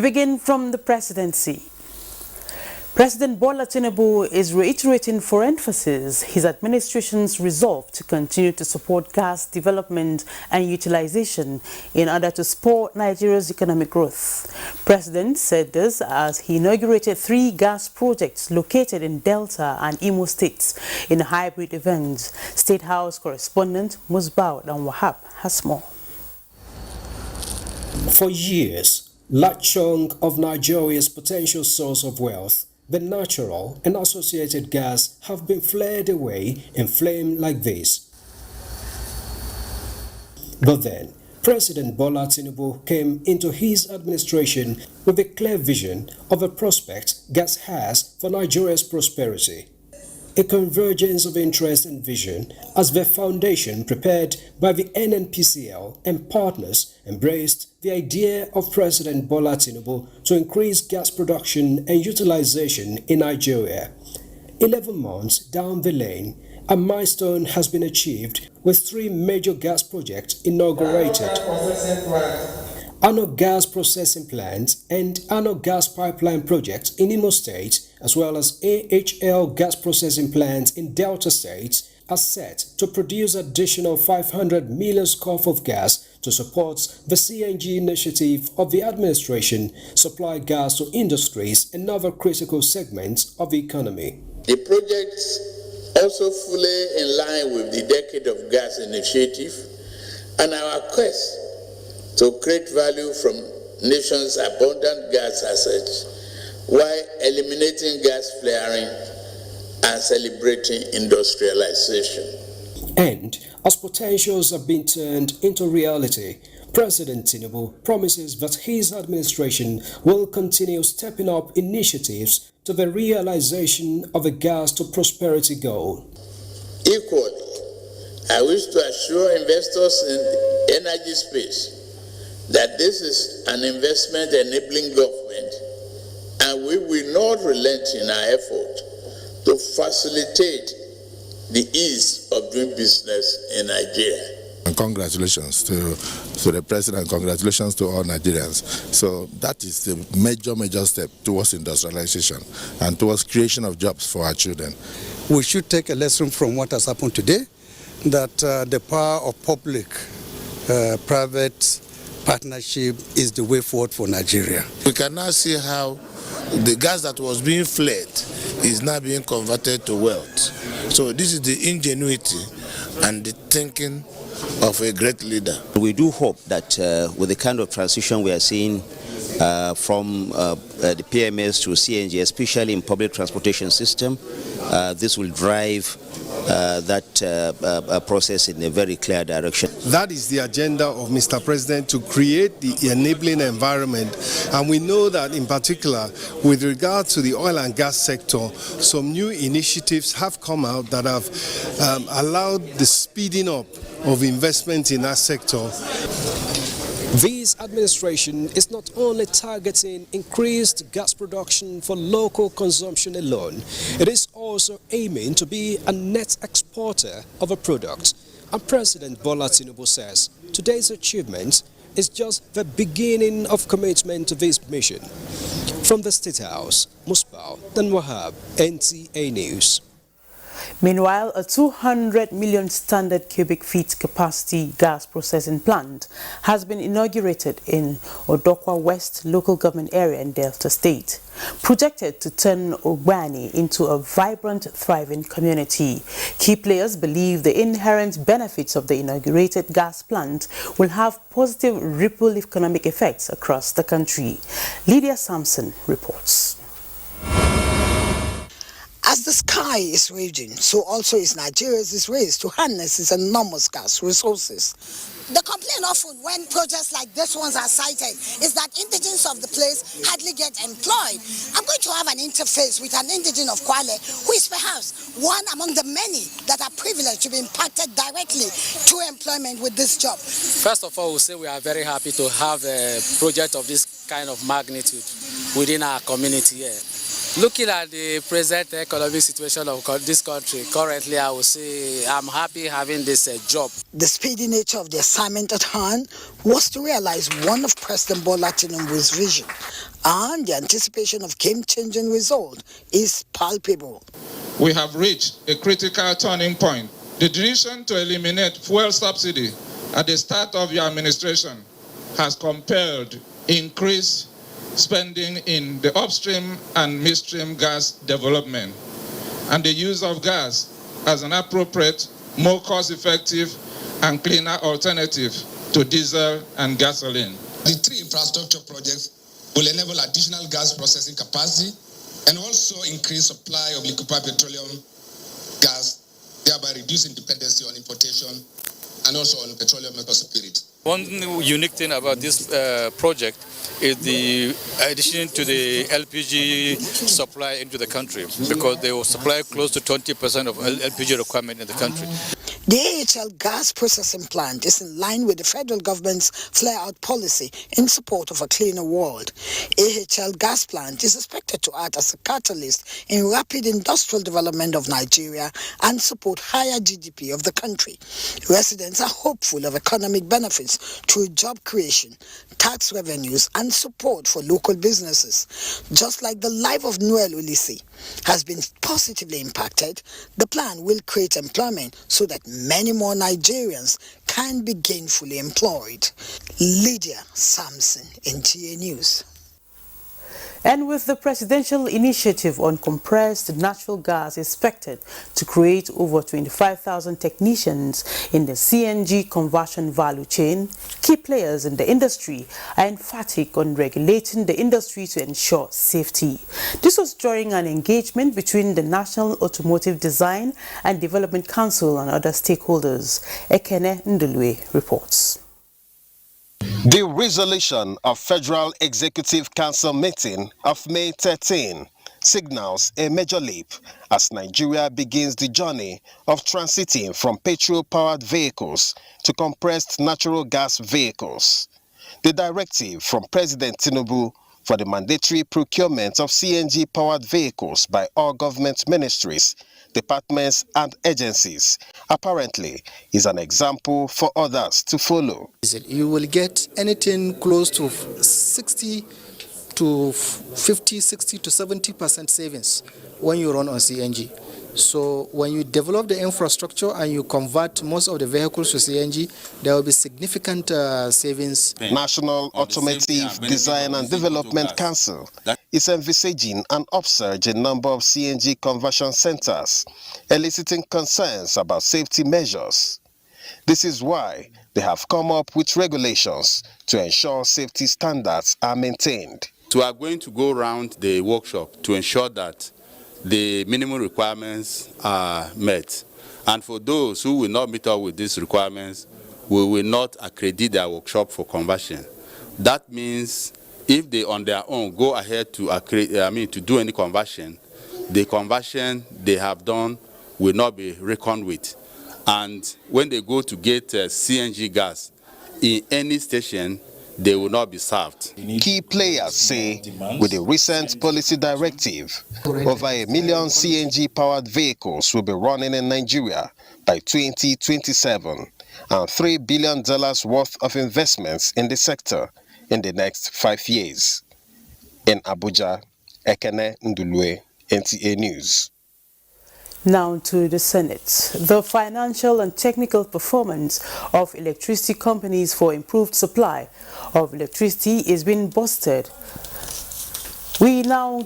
We begin from the presidency. President Bola Tinubu is reiterating for emphasis his administration's resolve to continue to support gas development and utilization in order to spur Nigeria's economic growth. President said this as he inaugurated 3 gas projects located in Delta and Imo states in a hybrid event. State House correspondent Musbao and Wahab has more. For years, large chunk of Nigeria's potential source of wealth, the natural and associated gas, have been flared away in flame like this. But then, President Bola Tinubu came into his administration with a clear vision of a prospect gas has for Nigeria's prosperity. A convergence of interest and vision as the foundation prepared by the NNPCL and partners embraced the idea of President Bola Tinubu to increase gas production and utilization in Nigeria. 11 months down the lane, a milestone has been achieved with 3 major gas projects inaugurated. Ano gas processing plants and Ano gas pipeline projects in Imo State, as well as AHL gas processing plants in Delta State, are set to produce additional 500 million scoff of gas to support the CNG initiative of the administration, supply gas to industries and other critical segments of the economy. The projects also fully in line with the Decade of Gas initiative and our quest to create value from nation's abundant gas assets while eliminating gas flaring and celebrating industrialization. And as potentials have been turned into reality, President Tinubu promises that his administration will continue stepping up initiatives to the realization of a gas to prosperity goal. Equally, I wish to assure investors in the energy space that this is an investment-enabling government, and we will not relent in our effort to facilitate the ease of doing business in Nigeria. And congratulations to the President, congratulations to all Nigerians. So that is the major step towards industrialization and towards creation of jobs for our children. We should take a lesson from what has happened today, that the power of public-private partnership is the way forward for Nigeria. We can now see how the gas that was being flared is now being converted to wealth. So this is the ingenuity and the thinking of a great leader. We do hope that with the kind of transition we are seeing from the PMS to CNG, especially in public transportation system, this will drive that process in a very clear direction. That is the agenda of Mr. President, to create the enabling environment. And we know that in particular, with regard to the oil and gas sector, some new initiatives have come out that have allowed the speeding up of investment in that sector. This administration is not only targeting increased gas production for local consumption alone, it is also aiming to be a net exporter of a product. And President Bola Tinubu says today's achievement is just the beginning of commitment to this mission. From the State House, Musbao and Wahab, NTA News. Meanwhile, a 200 million standard cubic feet capacity gas processing plant has been inaugurated in Odokwa West local government area in Delta State, projected to turn Ogbani into a vibrant, thriving community. Key players believe the inherent benefits of the inaugurated gas plant will have positive ripple economic effects across the country. Lydia Sampson reports. As the sky is raging, so also is Nigeria's race to harness its enormous gas resources. The complaint often when projects like this ones are cited is that indigenes of the place hardly get employed. I'm going to have an interface with an indigene of Kwale, who is perhaps one among the many that are privileged to be impacted directly to employment with this job. First of all, we'll say we are very happy to have a project of this kind of magnitude within our community here. Looking at the present economic situation of this country, currently I would say I'm happy having this job. The speedy nature of the assignment at hand was to realize one of President Bola Tinubu's vision, and the anticipation of game-changing result is palpable. We have reached a critical turning point. The decision to eliminate fuel subsidy at the start of your administration has compelled increased spending in the upstream and midstream gas development and the use of gas as an appropriate, more cost-effective and cleaner alternative to diesel and gasoline. The 3 infrastructure projects will enable additional gas processing capacity and also increase supply of liquefied petroleum gas, thereby reducing dependency on importation and also on petroleum spirit. One unique thing about this project is the addition to the LPG supply into the country, because they will supply close to 20% of LPG requirement in the country. The AHL gas processing plant is in line with the federal government's flare-out policy in support of a cleaner world. AHL gas plant is expected to act as a catalyst in rapid industrial development of Nigeria and support higher GDP of the country. Residents are hopeful of economic benefits through job creation, tax revenues, and support for local businesses. Just like the life of Noel Ulisi has been positively impacted, the plan will create employment so that many more Nigerians can be gainfully employed. Lydia Sampson, NTA News. And with the presidential initiative on compressed natural gas expected to create over 25,000 technicians in the CNG conversion value chain, key players in the industry are emphatic on regulating the industry to ensure safety. This was during an engagement between the National Automotive Design and Development Council and other stakeholders. Ekene Ndulwe reports. The resolution of Federal Executive Council meeting of May 13 signals a major leap as Nigeria begins the journey of transiting from petrol-powered vehicles to compressed natural gas vehicles. The directive from President Tinubu for the mandatory procurement of CNG-powered vehicles by all government ministries, departments and agencies apparently is an example for others to follow. You will get anything close to 60 to 50, 60 to 70% savings when you run on CNG. So when you develop the infrastructure and you convert most of the vehicles to CNG, there will be significant savings. National Automotive Design and Development Council is envisaging an upsurge in number of CNG conversion centers, eliciting concerns about safety measures. This is why they have come up with regulations to ensure safety standards are maintained. So we are going to go around the workshop to ensure that the minimum requirements are met. And for those who will not meet up with these requirements, we will not accredit their workshop for conversion. That means if they on their own go ahead to do any conversion, the conversion they have done will not be reckoned with. And when they go to get CNG gas in any station, they will not be served. Key players say with the recent policy directive, over 1 million CNG-powered vehicles will be running in Nigeria by 2027 and $3 billion worth of investments in the sector in the next 5 years. In Abuja, Ekene Ndulwe, NTA News. Now to the Senate. The financial and technical performance of electricity companies for improved supply of electricity is being boosted. We now